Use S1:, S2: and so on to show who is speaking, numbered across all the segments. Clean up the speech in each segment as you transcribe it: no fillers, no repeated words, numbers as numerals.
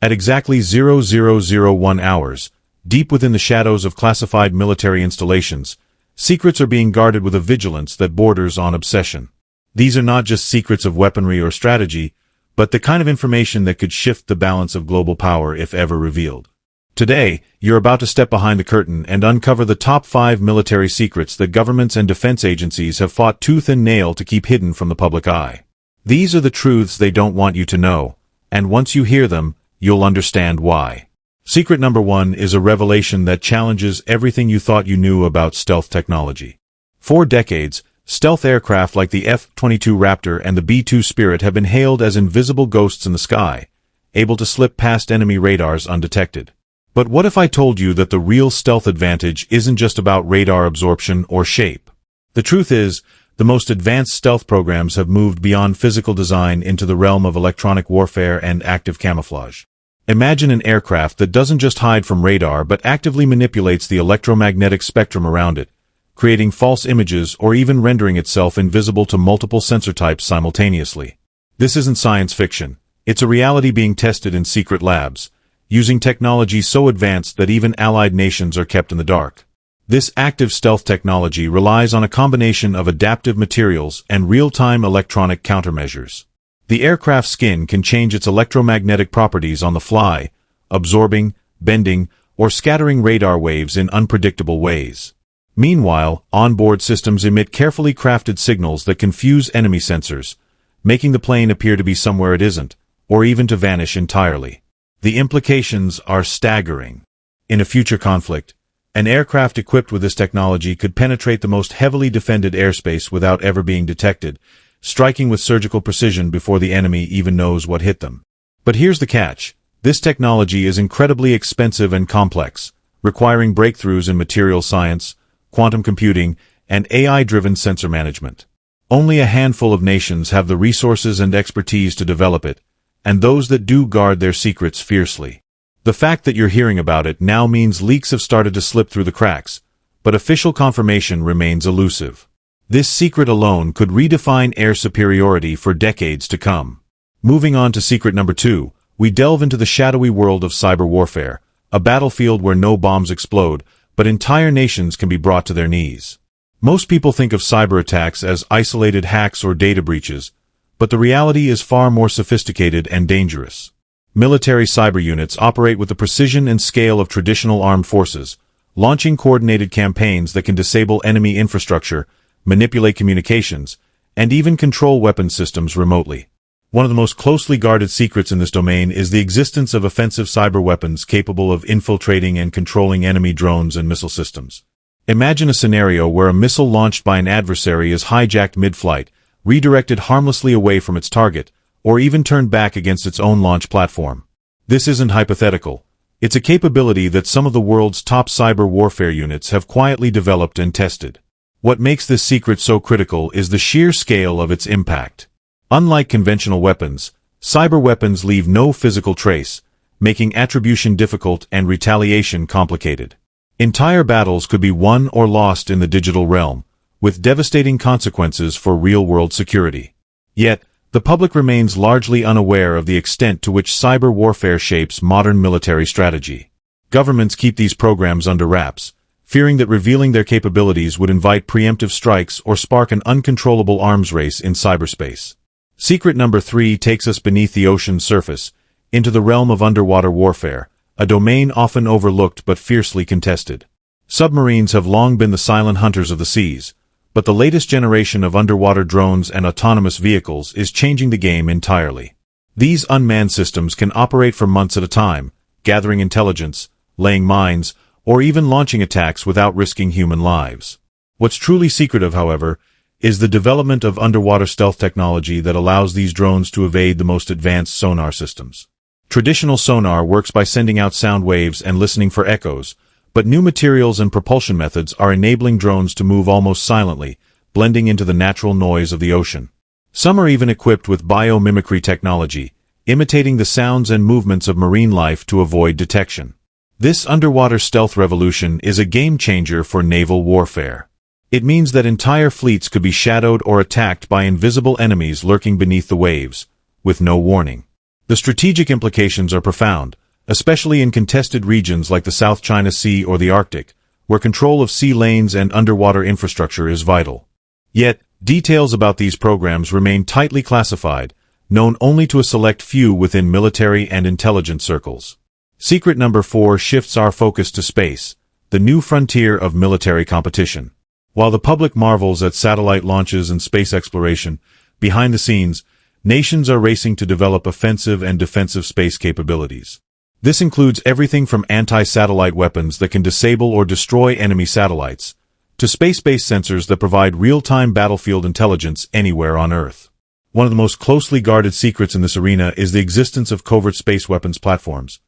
S1: At exactly 0001 hours, deep within the shadows of classified military installations, secrets are being guarded with a vigilance that borders on obsession. These are not just secrets of weaponry or strategy, but the kind of information that could shift the balance of global power if ever revealed. Today, you're about to step behind the curtain and uncover the top 5 military secrets that governments and defense agencies have fought tooth and nail to keep hidden from the public eye. These are the truths they don't want you to know, and once you hear them, you'll understand why. Secret number 1 is a revelation that challenges everything you thought you knew about stealth technology. For decades, stealth aircraft like the F-22 Raptor and the B-2 Spirit have been hailed as invisible ghosts in the sky, able to slip past enemy radars undetected. But what if I told you that the real stealth advantage isn't just about radar absorption or shape? The truth is, the most advanced stealth programs have moved beyond physical design into the realm of electronic warfare and active camouflage. Imagine an aircraft that doesn't just hide from radar but actively manipulates the electromagnetic spectrum around it, creating false images or even rendering itself invisible to multiple sensor types simultaneously. This isn't science fiction. It's a reality being tested in secret labs, using technology so advanced that even allied nations are kept in the dark. This active stealth technology relies on a combination of adaptive materials and real-time electronic countermeasures. The aircraft's skin can change its electromagnetic properties on the fly, absorbing, bending, or scattering radar waves in unpredictable ways. Meanwhile, onboard systems emit carefully crafted signals that confuse enemy sensors, making the plane appear to be somewhere it isn't, or even to vanish entirely. The implications are staggering. In a future conflict, an aircraft equipped with this technology could penetrate the most heavily defended airspace without ever being detected, striking with surgical precision before the enemy even knows what hit them. But here's the catch. This technology is incredibly expensive and complex, requiring breakthroughs in material science, quantum computing, and AI-driven sensor management. Only a handful of nations have the resources and expertise to develop it, and those that do guard their secrets fiercely. The fact that you're hearing about it now means leaks have started to slip through the cracks, but official confirmation remains elusive. This secret alone could redefine air superiority for decades to come. Moving on to secret number 2, we delve into the shadowy world of cyber warfare, a battlefield where no bombs explode, but entire nations can be brought to their knees. Most people think of cyber attacks as isolated hacks or data breaches, but the reality is far more sophisticated and dangerous. Military cyber units operate with the precision and scale of traditional armed forces, launching coordinated campaigns that can disable enemy infrastructure, manipulate communications, and even control weapon systems remotely. One of the most closely guarded secrets in this domain is the existence of offensive cyber weapons capable of infiltrating and controlling enemy drones and missile systems. Imagine a scenario where a missile launched by an adversary is hijacked mid-flight, redirected harmlessly away from its target, or even turned back against its own launch platform. This isn't hypothetical. It's a capability that some of the world's top cyber warfare units have quietly developed and tested. What makes this secret so critical is the sheer scale of its impact. Unlike conventional weapons, cyber weapons leave no physical trace, making attribution difficult and retaliation complicated. Entire battles could be won or lost in the digital realm, with devastating consequences for real-world security. Yet, the public remains largely unaware of the extent to which cyber warfare shapes modern military strategy. Governments keep these programs under wraps, fearing that revealing their capabilities would invite preemptive strikes or spark an uncontrollable arms race in cyberspace. Secret number 3 takes us beneath the ocean's surface, into the realm of underwater warfare, a domain often overlooked but fiercely contested. Submarines have long been the silent hunters of the seas, but the latest generation of underwater drones and autonomous vehicles is changing the game entirely. These unmanned systems can operate for months at a time, gathering intelligence, laying mines, or even launching attacks without risking human lives. What's truly secretive, however, is the development of underwater stealth technology that allows these drones to evade the most advanced sonar systems. Traditional sonar works by sending out sound waves and listening for echoes, but new materials and propulsion methods are enabling drones to move almost silently, blending into the natural noise of the ocean. Some are even equipped with biomimicry technology, imitating the sounds and movements of marine life to avoid detection. This underwater stealth revolution is a game-changer for naval warfare. It means that entire fleets could be shadowed or attacked by invisible enemies lurking beneath the waves, with no warning. The strategic implications are profound, especially in contested regions like the South China Sea or the Arctic, where control of sea lanes and underwater infrastructure is vital. Yet, details about these programs remain tightly classified, known only to a select few within military and intelligence circles. Secret number 4 shifts our focus to space, the new frontier of military competition. While the public marvels at satellite launches and space exploration, behind the scenes, nations are racing to develop offensive and defensive space capabilities. This includes everything from anti-satellite weapons that can disable or destroy enemy satellites, to space-based sensors that provide real-time battlefield intelligence anywhere on Earth. One of the most closely guarded secrets in this arena is the existence of covert space weapons platforms.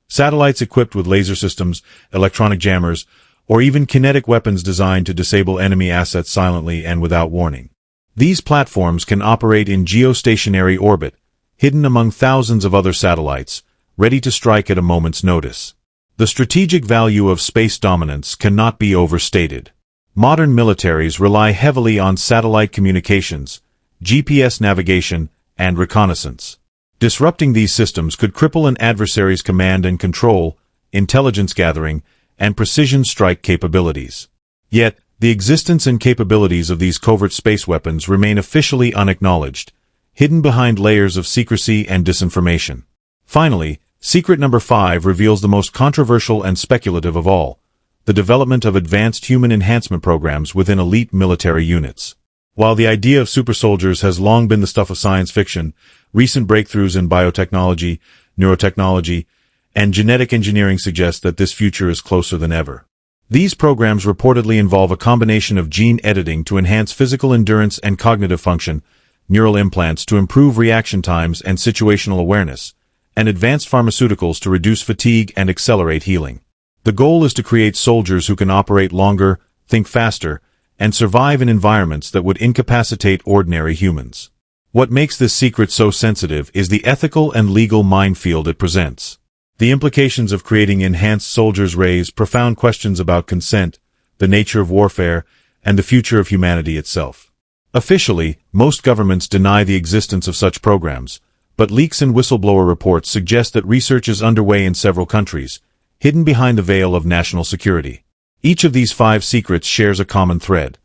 S1: Satellites equipped with laser systems, electronic jammers, or even kinetic weapons designed to disable enemy assets silently and without warning. These platforms can operate in geostationary orbit, hidden among thousands of other satellites, ready to strike at a moment's notice. The strategic value of space dominance cannot be overstated. Modern militaries rely heavily on satellite communications, GPS navigation, and reconnaissance. Disrupting these systems could cripple an adversary's command and control, intelligence gathering, and precision strike capabilities. Yet, the existence and capabilities of these covert space weapons remain officially unacknowledged, hidden behind layers of secrecy and disinformation. Finally, secret number 5 reveals the most controversial and speculative of all, the development of advanced human enhancement programs within elite military units. While the idea of super soldiers has long been the stuff of science fiction, recent breakthroughs in biotechnology, neurotechnology, and genetic engineering suggest that this future is closer than ever. These programs reportedly involve a combination of gene editing to enhance physical endurance and cognitive function, neural implants to improve reaction times and situational awareness, and advanced pharmaceuticals to reduce fatigue and accelerate healing. The goal is to create soldiers who can operate longer, think faster, and survive in environments that would incapacitate ordinary humans. What makes this secret so sensitive is the ethical and legal minefield it presents. The implications of creating enhanced soldiers raise profound questions about consent, the nature of warfare, and the future of humanity itself. Officially, most governments deny the existence of such programs, but leaks and whistleblower reports suggest that research is underway in several countries, hidden behind the veil of national security. Each of these 5 secrets shares a common thread.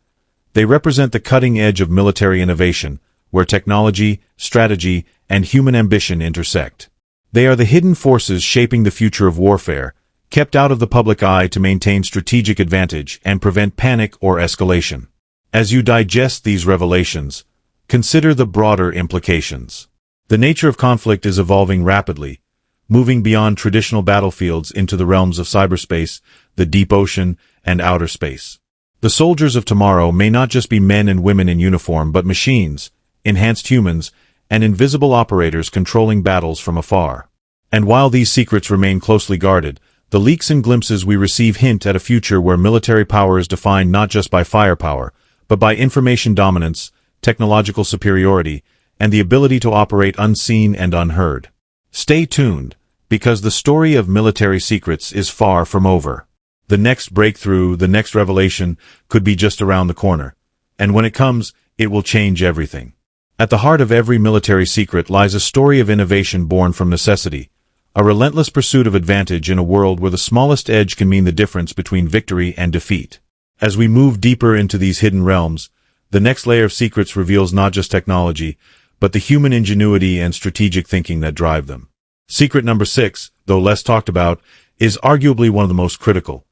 S1: They represent the cutting edge of military innovation, where technology, strategy, and human ambition intersect. They are the hidden forces shaping the future of warfare, kept out of the public eye to maintain strategic advantage and prevent panic or escalation. As you digest these revelations, consider the broader implications. The nature of conflict is evolving rapidly, moving beyond traditional battlefields into the realms of cyberspace, the deep ocean, and outer space. The soldiers of tomorrow may not just be men and women in uniform but machines, enhanced humans, and invisible operators controlling battles from afar. And while these secrets remain closely guarded, the leaks and glimpses we receive hint at a future where military power is defined not just by firepower, but by information dominance, technological superiority, and the ability to operate unseen and unheard. Stay tuned, because the story of military secrets is far from over. The next breakthrough, the next revelation, could be just around the corner. And when it comes, it will change everything. At the heart of every military secret lies a story of innovation born from necessity, a relentless pursuit of advantage in a world where the smallest edge can mean the difference between victory and defeat. As we move deeper into these hidden realms, the next layer of secrets reveals not just technology, but the human ingenuity and strategic thinking that drive them. Secret number 6, though less talked about, is arguably one of the most critical: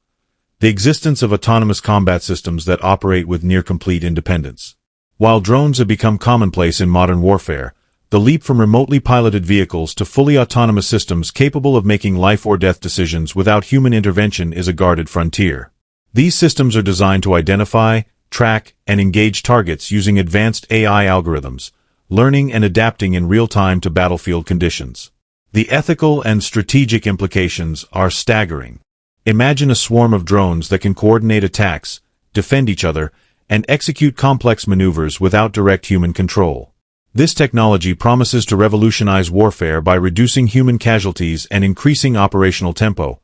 S1: the existence of autonomous combat systems that operate with near-complete independence. While drones have become commonplace in modern warfare, the leap from remotely piloted vehicles to fully autonomous systems capable of making life-or-death decisions without human intervention is a guarded frontier. These systems are designed to identify, track, and engage targets using advanced AI algorithms, learning and adapting in real time to battlefield conditions. The ethical and strategic implications are staggering. Imagine a swarm of drones that can coordinate attacks, defend each other, and execute complex maneuvers without direct human control. This technology promises to revolutionize warfare by reducing human casualties and increasing operational tempo,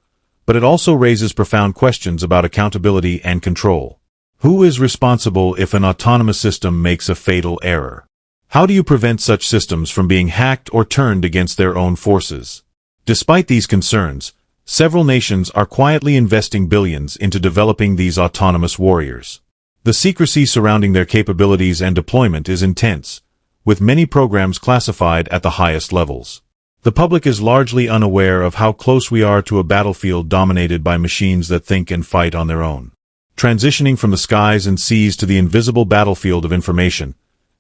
S1: but it also raises profound questions about accountability and control. Who is responsible if an autonomous system makes a fatal error? How do you prevent such systems from being hacked or turned against their own forces? Despite these concerns, several nations are quietly investing billions into developing these autonomous warriors. The secrecy surrounding their capabilities and deployment is intense, with many programs classified at the highest levels. The public is largely unaware of how close we are to a battlefield dominated by machines that think and fight on their own. Transitioning from the skies and seas to the invisible battlefield of information,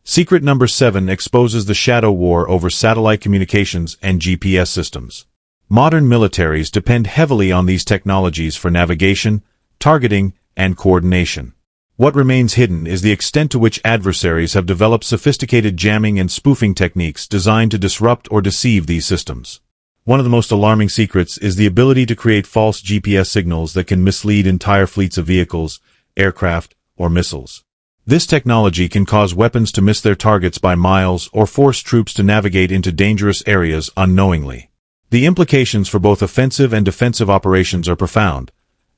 S1: Secret Number 7 exposes the shadow war over satellite communications and GPS systems. Modern militaries depend heavily on these technologies for navigation, targeting, and coordination. What remains hidden is the extent to which adversaries have developed sophisticated jamming and spoofing techniques designed to disrupt or deceive these systems. One of the most alarming secrets is the ability to create false GPS signals that can mislead entire fleets of vehicles, aircraft, or missiles. This technology can cause weapons to miss their targets by miles or force troops to navigate into dangerous areas unknowingly. The implications for both offensive and defensive operations are profound,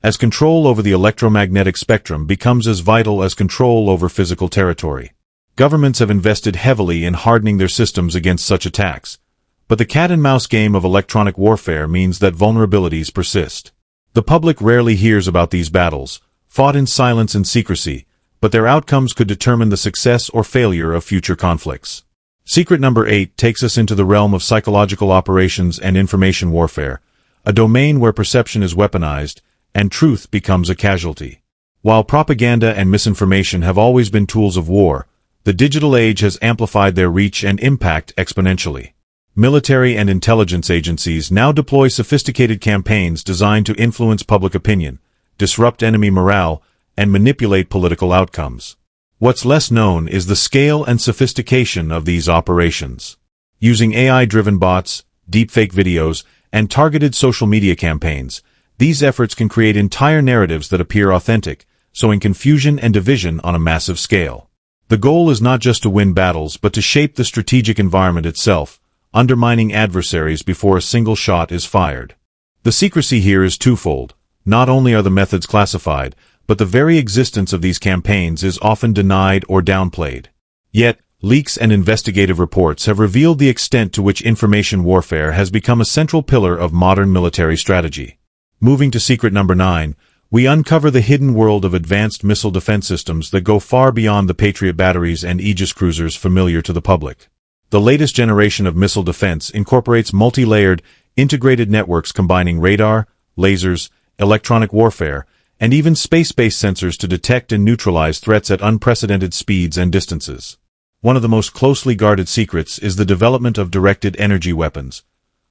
S1: as control over the electromagnetic spectrum becomes as vital as control over physical territory. Governments have invested heavily in hardening their systems against such attacks, but the cat-and-mouse game of electronic warfare means that vulnerabilities persist. The public rarely hears about these battles, fought in silence and secrecy, but their outcomes could determine the success or failure of future conflicts. Secret Number 8 takes us into the realm of psychological operations and information warfare, a domain where perception is weaponized, and truth becomes a casualty. While propaganda and misinformation have always been tools of war, the digital age has amplified their reach and impact exponentially. Military and intelligence agencies now deploy sophisticated campaigns designed to influence public opinion, disrupt enemy morale, and manipulate political outcomes. What's less known is the scale and sophistication of these operations. Using AI-driven bots, deepfake videos, and targeted social media campaigns, these efforts can create entire narratives that appear authentic, sowing confusion and division on a massive scale. The goal is not just to win battles but to shape the strategic environment itself, undermining adversaries before a single shot is fired. The secrecy here is twofold. Not only are the methods classified, but the very existence of these campaigns is often denied or downplayed. Yet, leaks and investigative reports have revealed the extent to which information warfare has become a central pillar of modern military strategy. Moving to Secret Number 9, we uncover the hidden world of advanced missile defense systems that go far beyond the Patriot batteries and Aegis cruisers familiar to the public. The latest generation of missile defense incorporates multi-layered, integrated networks combining radar, lasers, electronic warfare, and even space-based sensors to detect and neutralize threats at unprecedented speeds and distances. One of the most closely guarded secrets is the development of directed energy weapons,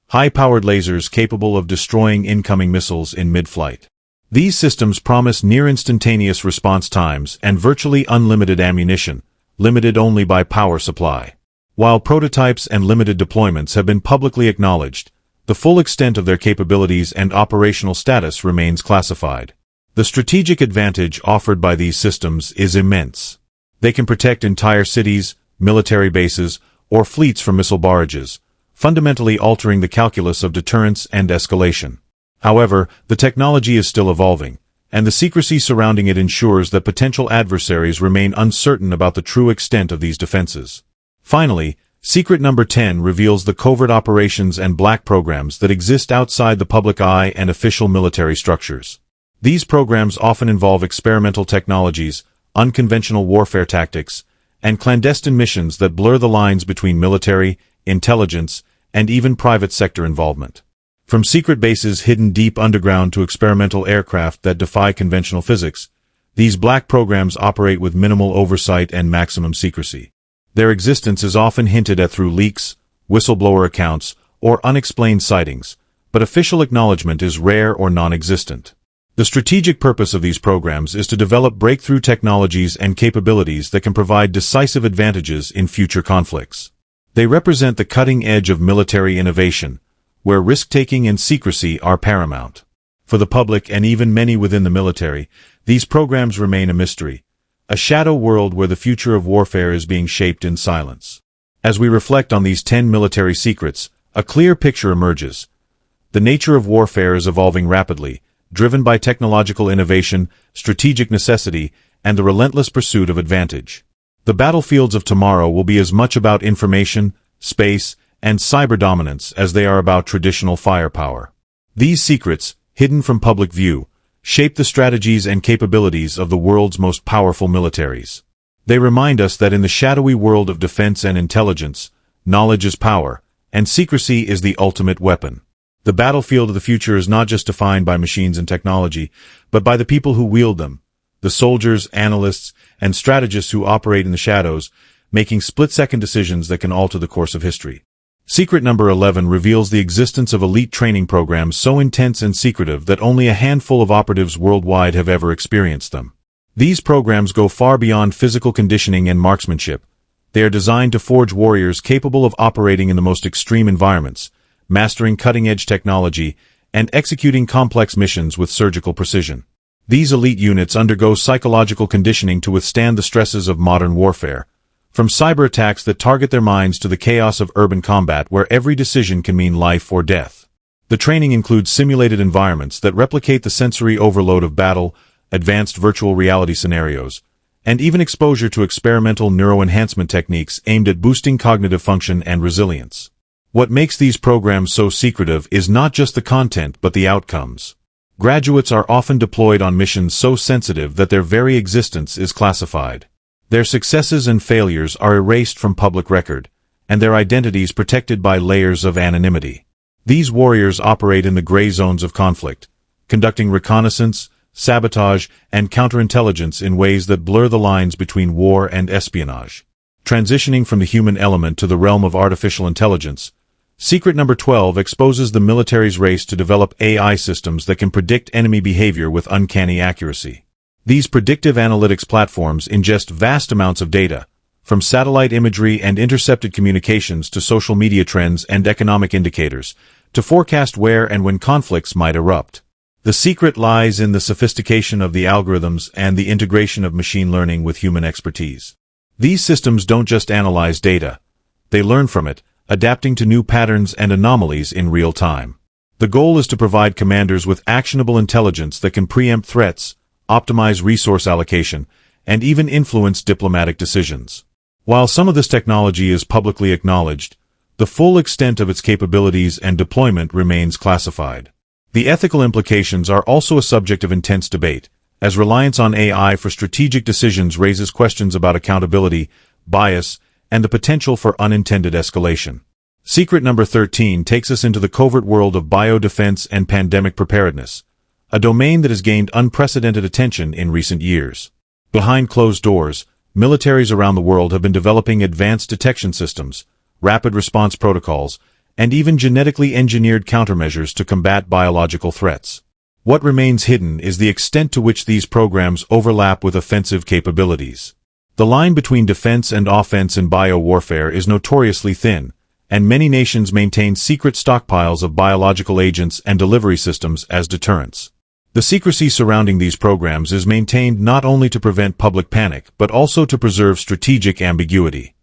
S1: high-powered lasers capable of destroying incoming missiles in mid-flight. These systems promise near-instantaneous response times and virtually unlimited ammunition, limited only by power supply. While prototypes and limited deployments have been publicly acknowledged, the full extent of their capabilities and operational status remains classified. The strategic advantage offered by these systems is immense. They can protect entire cities, military bases, or fleets from missile barrages, fundamentally altering the calculus of deterrence and escalation. However, the technology is still evolving, and the secrecy surrounding it ensures that potential adversaries remain uncertain about the true extent of these defenses. Finally, Secret Number 10 reveals the covert operations and black programs that exist outside the public eye and official military structures. These programs often involve experimental technologies, unconventional warfare tactics, and clandestine missions that blur the lines between military, intelligence, and even private sector involvement. From secret bases hidden deep underground to experimental aircraft that defy conventional physics, these black programs operate with minimal oversight and maximum secrecy. Their existence is often hinted at through leaks, whistleblower accounts, or unexplained sightings, but official acknowledgement is rare or non-existent. The strategic purpose of these programs is to develop breakthrough technologies and capabilities that can provide decisive advantages in future conflicts. They represent the cutting edge of military innovation, where risk-taking and secrecy are paramount. For the public and even many within the military, these programs remain a mystery, a shadow world where the future of warfare is being shaped in silence. As we reflect on these 10 military secrets, a clear picture emerges. The nature of warfare is evolving rapidly, driven by technological innovation, strategic necessity, and the relentless pursuit of advantage. The battlefields of tomorrow will be as much about information, space, and cyber dominance as they are about traditional firepower. These secrets, hidden from public view, shape the strategies and capabilities of the world's most powerful militaries. They remind us that in the shadowy world of defense and intelligence, knowledge is power, and secrecy is the ultimate weapon. The battlefield of the future is not just defined by machines and technology, but by the people who wield them, the soldiers, analysts, and strategists who operate in the shadows, making split-second decisions that can alter the course of history. Secret number 11 reveals the existence of elite training programs so intense and secretive that only a handful of operatives worldwide have ever experienced them. These programs go far beyond physical conditioning and marksmanship. They are designed to forge warriors capable of operating in the most extreme environments, mastering cutting-edge technology, and executing complex missions with surgical precision. These elite units undergo psychological conditioning to withstand the stresses of modern warfare, from cyber attacks that target their minds to the chaos of urban combat where every decision can mean life or death. The training includes simulated environments that replicate the sensory overload of battle, advanced virtual reality scenarios, and even exposure to experimental neuroenhancement techniques aimed at boosting cognitive function and resilience. What makes these programs so secretive is not just the content but the outcomes. Graduates are often deployed on missions so sensitive that their very existence is classified. Their successes and failures are erased from public record, and their identities protected by layers of anonymity. These warriors operate in the gray zones of conflict, conducting reconnaissance, sabotage, and counterintelligence in ways that blur the lines between war and espionage. Transitioning from the human element to the realm of artificial intelligence, Secret number 12 exposes the military's race to develop AI systems that can predict enemy behavior with uncanny accuracy. These predictive analytics platforms ingest vast amounts of data, from satellite imagery and intercepted communications to social media trends and economic indicators, to forecast where and when conflicts might erupt. The secret lies in the sophistication of the algorithms and the integration of machine learning with human expertise. These systems don't just analyze data. They learn from it, adapting to new patterns and anomalies in real time. The goal is to provide commanders with actionable intelligence that can preempt threats, optimize resource allocation, and even influence diplomatic decisions. While some of this technology is publicly acknowledged, the full extent of its capabilities and deployment remains classified. The ethical implications are also a subject of intense debate, as reliance on AI for strategic decisions raises questions about accountability, bias, and the potential for unintended escalation. Secret number 13 takes us into the covert world of biodefense and pandemic preparedness, a domain that has gained unprecedented attention in recent years. Behind closed doors, militaries around the world have been developing advanced detection systems, rapid response protocols, and even genetically engineered countermeasures to combat biological threats. What remains hidden is the extent to which these programs overlap with offensive capabilities. The line between defense and offense in biowarfare is notoriously thin, and many nations maintain secret stockpiles of biological agents and delivery systems as deterrents. The secrecy surrounding these programs is maintained not only to prevent public panic but also to preserve strategic ambiguity.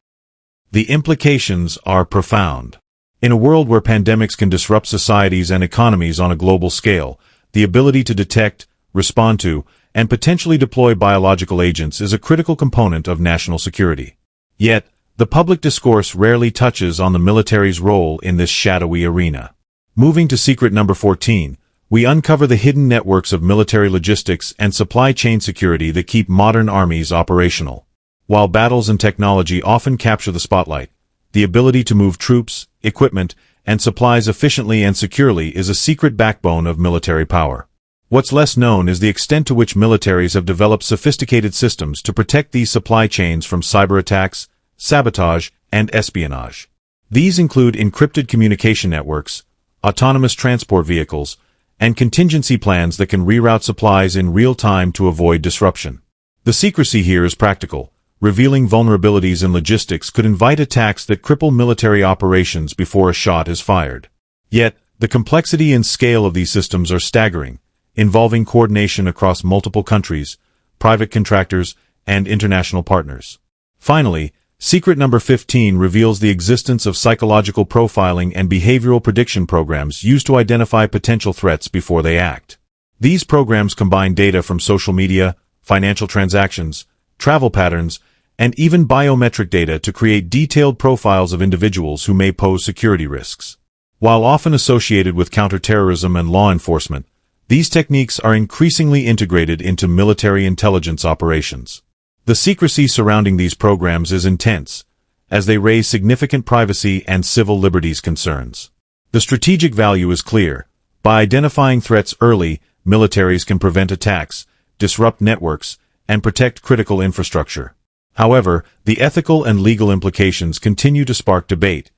S1: The implications are profound. In a world where pandemics can disrupt societies and economies on a global scale, the ability to detect, respond to, and potentially deploy biological agents is a critical component of national security. Yet, the public discourse rarely touches on the military's role in this shadowy arena. Moving to secret number 14, we uncover the hidden networks of military logistics and supply chain security that keep modern armies operational. While battles and technology often capture the spotlight, the ability to move troops, equipment, and supplies efficiently and securely is a secret backbone of military power. What's less known is the extent to which militaries have developed sophisticated systems to protect these supply chains from cyber attacks, sabotage, and espionage. These include encrypted communication networks, autonomous transport vehicles, and contingency plans that can reroute supplies in real time to avoid disruption. The secrecy here is practical. Revealing vulnerabilities in logistics could invite attacks that cripple military operations before a shot is fired. Yet, the complexity and scale of these systems are staggering, involving coordination across multiple countries, private contractors, and international partners. Finally, secret number 15 reveals the existence of psychological profiling and behavioral prediction programs used to identify potential threats before they act. These programs combine data from social media, financial transactions, travel patterns, and even biometric data to create detailed profiles of individuals who may pose security risks. While often associated with counterterrorism and law enforcement, these techniques are increasingly integrated into military intelligence operations. The secrecy surrounding these programs is intense, as they raise significant privacy and civil liberties concerns. The strategic value is clear. By identifying threats early, militaries can prevent attacks, disrupt networks, and protect critical infrastructure. However, the ethical and legal implications continue to spark debate,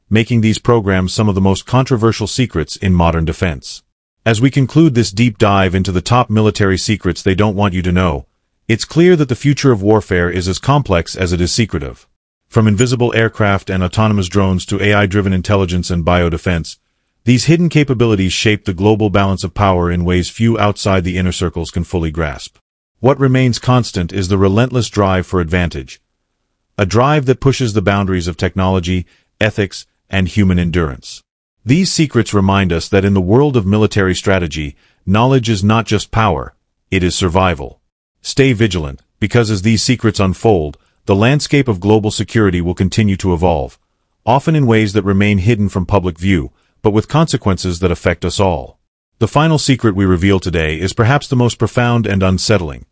S1: making these programs some of the most controversial secrets in modern defense. As we conclude this deep dive into the top military secrets they don't want you to know, it's clear that the future of warfare is as complex as it is secretive. From invisible aircraft and autonomous drones to AI-driven intelligence and biodefense, these hidden capabilities shape the global balance of power in ways few outside the inner circles can fully grasp. What remains constant is the relentless drive for advantage, a drive that pushes the boundaries of technology, ethics, and human endurance. These secrets remind us that in the world of military strategy, knowledge is not just power, it is survival. Stay vigilant, because as these secrets unfold, the landscape of global security will continue to evolve, often in ways that remain hidden from public view, but with consequences that affect us all. The final secret we reveal today is perhaps the most profound and unsettling: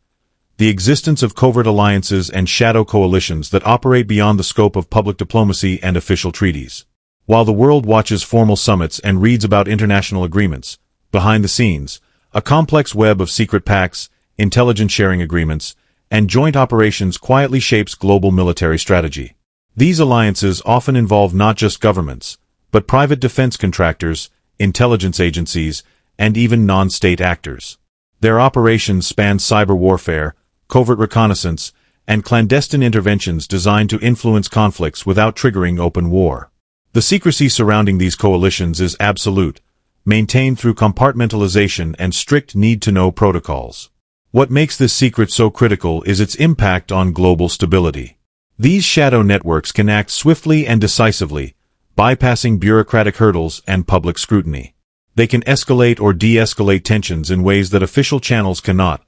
S1: the existence of covert alliances and shadow coalitions that operate beyond the scope of public diplomacy and official treaties. While the world watches formal summits and reads about international agreements, behind the scenes, a complex web of secret pacts, intelligence sharing agreements, and joint operations quietly shapes global military strategy. These alliances often involve not just governments, but private defense contractors, intelligence agencies, and even non-state actors. Their operations span cyber warfare, covert reconnaissance, and clandestine interventions designed to influence conflicts without triggering open war. The secrecy surrounding these coalitions is absolute, maintained through compartmentalization and strict need-to-know protocols. What makes this secret so critical is its impact on global stability. These shadow networks can act swiftly and decisively, bypassing bureaucratic hurdles and public scrutiny. They can escalate or de-escalate tensions in ways that official channels cannot,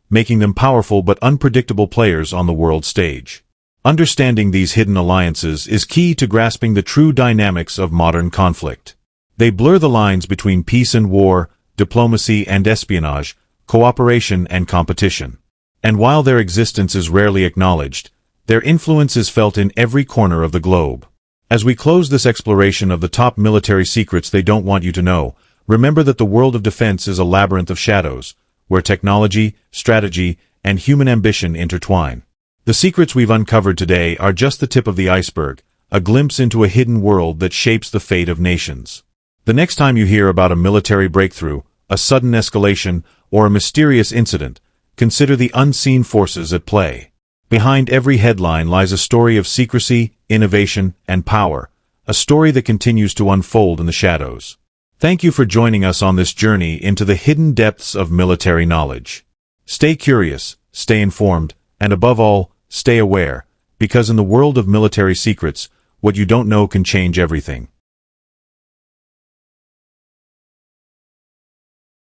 S1: making them powerful but unpredictable players on the world stage. Understanding these hidden alliances is key to grasping the true dynamics of modern conflict. They blur the lines between peace and war, diplomacy and espionage, cooperation and competition. And while their existence is rarely acknowledged, their influence is felt in every corner of the globe. As we close this exploration of the top military secrets they don't want you to know, remember that the world of defense is a labyrinth of shadows, where technology, strategy, and human ambition intertwine. The secrets we've uncovered today are just the tip of the iceberg, a glimpse into a hidden world that shapes the fate of nations. The next time you hear about a military breakthrough, a sudden escalation, or a mysterious incident, consider the unseen forces at play. Behind every headline lies a story of secrecy, innovation, and power, a story that continues to unfold in the shadows. Thank you for joining us on this journey into the hidden depths of military knowledge. Stay curious, stay informed, and above all, stay aware, because in the world of military secrets, what you don't know can change everything.